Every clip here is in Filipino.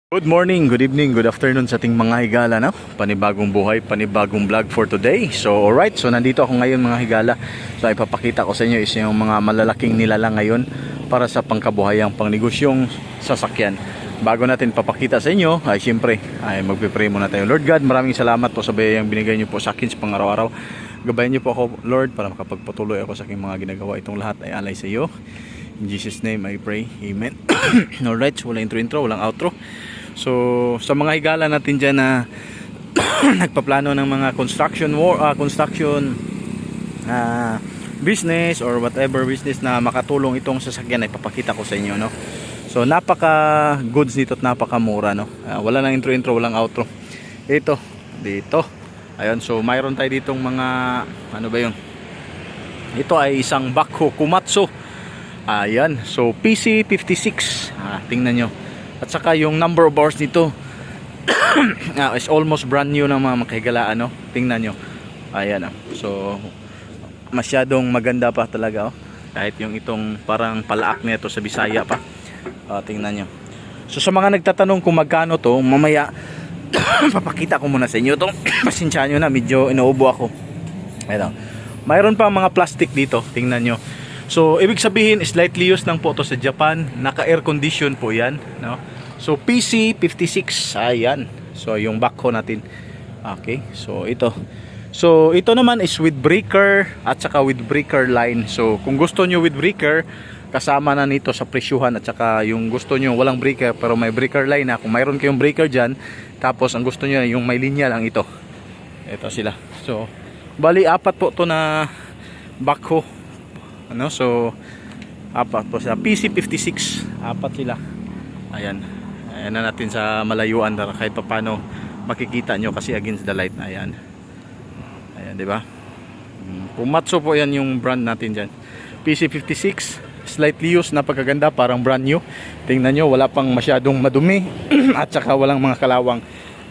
Good morning, good evening, good afternoon sa ating mga higala na panibagong buhay, panibagong vlog for today. So alright, so nandito ako ngayon mga higala. So ipapakita ko sa inyo is yung mga malalaking nilalang ngayon para sa pangkabuhayang pangnegosyong sasakyan. Bago natin papakita sa inyo, ay siyempre ay magpipray muna tayo. Lord God, maraming salamat po sa biyayang binigay niyo po sa akin sa pang-araw-araw. Gabayan niyo po ako Lord para makapagpatuloy ako sa aking mga ginagawa. Itong lahat ay alay sa iyo. In Jesus name I pray, amen. Alright, so walang intro, walang outro. So sa mga higala natin dyan na nagpaplano ng mga construction business or whatever business na makatulong itong sasakyan ay papakita ko sa inyo, no. So napaka goods nito at napaka mura, no. Wala nang intro, walang outro. Ito dito, ayun. So mayroon tayo ditong mga ano ba yun, ito ay isang backhoe Komatsu. Ayan, so PC56, tingnan nyo. At saka yung number of hours nito is almost brand new ng mga makahigalaan, no? Tingnan nyo. Ayan, so masyadong maganda pa talaga, oh. Kahit yung itong parang palaak nito sa Bisaya pa. Tingnan nyo. So sa mga nagtatanong kung magkano to, mamaya papakita ko muna sa inyo itong pasensya nyo na, medyo inuubo ako. Ayan, mayroon pa mga plastic dito, tingnan nyo. So ibig sabihin slightly used lang po to sa Japan, naka air condition po yan, no? So PC56, ayan. So yung backhoe natin. Okay, so ito. So ito naman is with breaker at saka with breaker line. So kung gusto nyo with breaker, kasama na nito sa presyuhan. At saka yung gusto nyo walang breaker pero may breaker line na, kung mayroon kayong breaker dyan, tapos ang gusto nyo yung may linya lang, ito sila. So bali apat po to na backhoe, ano. So apat po sila, PC56, apat sila. Ayan, ayan na natin sa malayuan para kahit paano makikita nyo kasi against the light. Ayan, ayan, di ba? Komatsu po yan yung brand natin dyan. PC56, slightly used, napakaganda, parang brand new. Tingnan nyo, wala pang masyadong madumi at saka walang mga kalawang.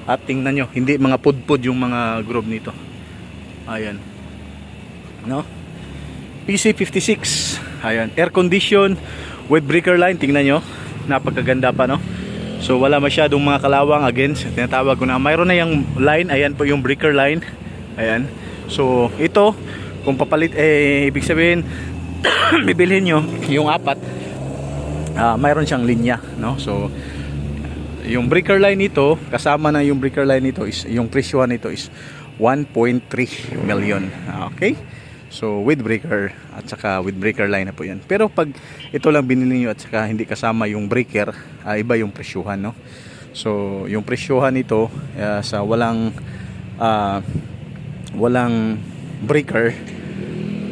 At tingnan nyo, hindi mga pudpud yung mga groove nito. Ayan, no? PC56, ayan, air condition with breaker line, tingnan nyo, napakaganda pa, no. So wala masyadong mga kalawang. Again, tinatawag ko na mayroon na yung line, ayan po yung breaker line, ayan. So ito, kung papalit, ibig sabihin bibilhin nyo yung apat, mayroon siyang linya, no. So yung breaker line nito, kasama na yung breaker line nito is, yung presyo nito is 1.3 million. Okay, so with breaker at saka with breaker line na po yan. Pero pag ito lang binili nyo at saka hindi kasama yung breaker, iba yung presyuhan, no. So yung presyuhan nito sa walang breaker,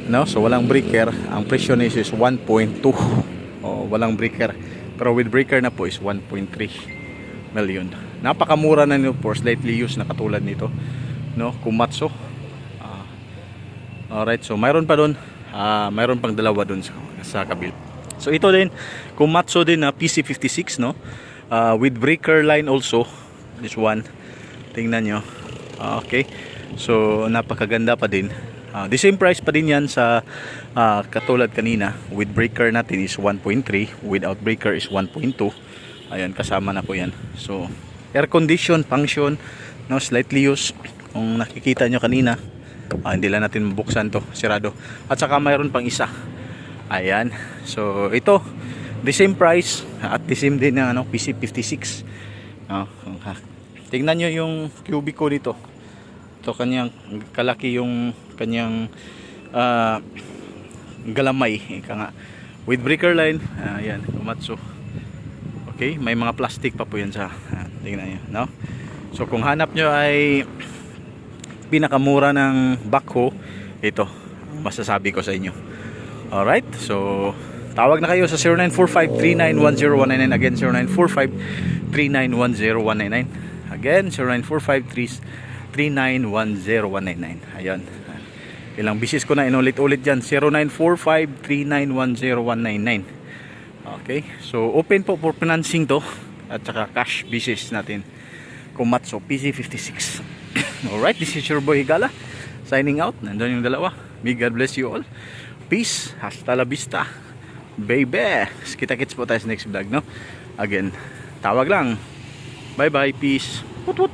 no. So walang breaker, ang presyo nito is 1.2. Walang breaker. Pero with breaker na po is 1.3 million. Napakamura na nito for slightly used na katulad nito, no, Komatsu. Alright, so mayroon pa doon, mayroon pang dalawa doon sa kabil. So ito din, Komatsu din na PC56, no, with breaker line also, this one, tingnan nyo. Okay, so napakaganda pa din. The same price pa din yan sa katulad kanina. With breaker natin is 1.3, without breaker is 1.2. Ayan, kasama na po yan. So air condition function, no, slightly used. Kung nakikita nyo kanina, hindi lang natin mabuksan to, sirado. At saka mayroon pang isa. Ayan, so ito the same price at the same din na, ano, PC56. Tingnan nyo yung cubico dito. Ito kanyang kalaki, yung kanyang galamay, ika nga. With breaker line, ayan, Komatsu. Okay, may mga plastic pa po yan sa, tingnan nyo, no? So kung hanap nyo ay pinakamura ng backhoe, ito masasabi ko sa inyo. Alright, so tawag na kayo sa 0945-3910199. Again, 0945-3910199. Again, 0945-3910199. Ayan, ilang bisis ko na inulit-ulit dyan, 0945-3910199. Okay, so open po for financing to at saka cash basis natin. Komatsu PC56. Alright, this is your boy Higala signing out. Nandun yung dalawa. May God bless you all. Peace. Hasta la vista, baby. Kita-kits po tayo sa next vlog, no. Again, tawag lang. Bye bye, peace. Wut, wut.